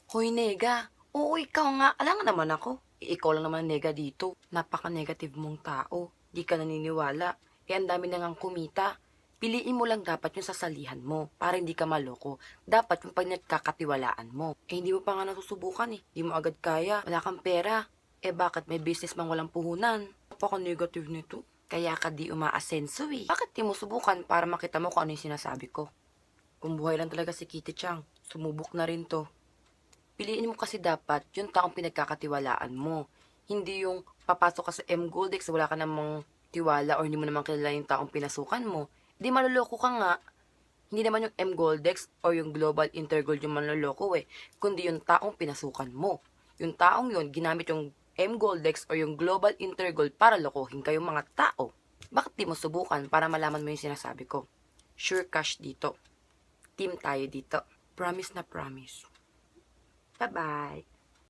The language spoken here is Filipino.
Hoy, nega. Oo, ikaw nga. Alangan naman ako. Ikaw lang naman nega dito. Napaka-negative mong tao. Di ka naniniwala. Ang dami na ngang kumita. Piliin mo lang dapat yung sasalihan mo para hindi ka maloko. Dapat yung pinagkakatiwalaan mo. Hindi mo pa nga nasusubukan eh. Hindi mo agad kaya. Wala kang pera. Bakit may business mang walang puhunan? Napaka-negative nito. Kaya ka di umaasenso eh. Bakit di mo subukan para makita mo kung ano yung sinasabi ko? Kung buhay lang talaga si Kitty Chang, sumubok na rin to. Piliin mo kasi dapat yung taong pinagkakatiwalaan mo. Hindi yung papasok ka sa M Goldex, wala ka namang tiwala or hindi mo naman kilala yung taong pinasukan mo. Di maluloko ka nga. Hindi naman yung M Goldex or yung Global Intergold yung manloloko kundi yung taong pinasukan mo. Yung taong yun, ginamit yung M Goldex or yung Global Intergold para lokohin kayong mga tao. Bakit di mo subukan para malaman mo yung sinasabi ko? Sure cash dito. Team tayo dito. Promise na promise. Bye-bye.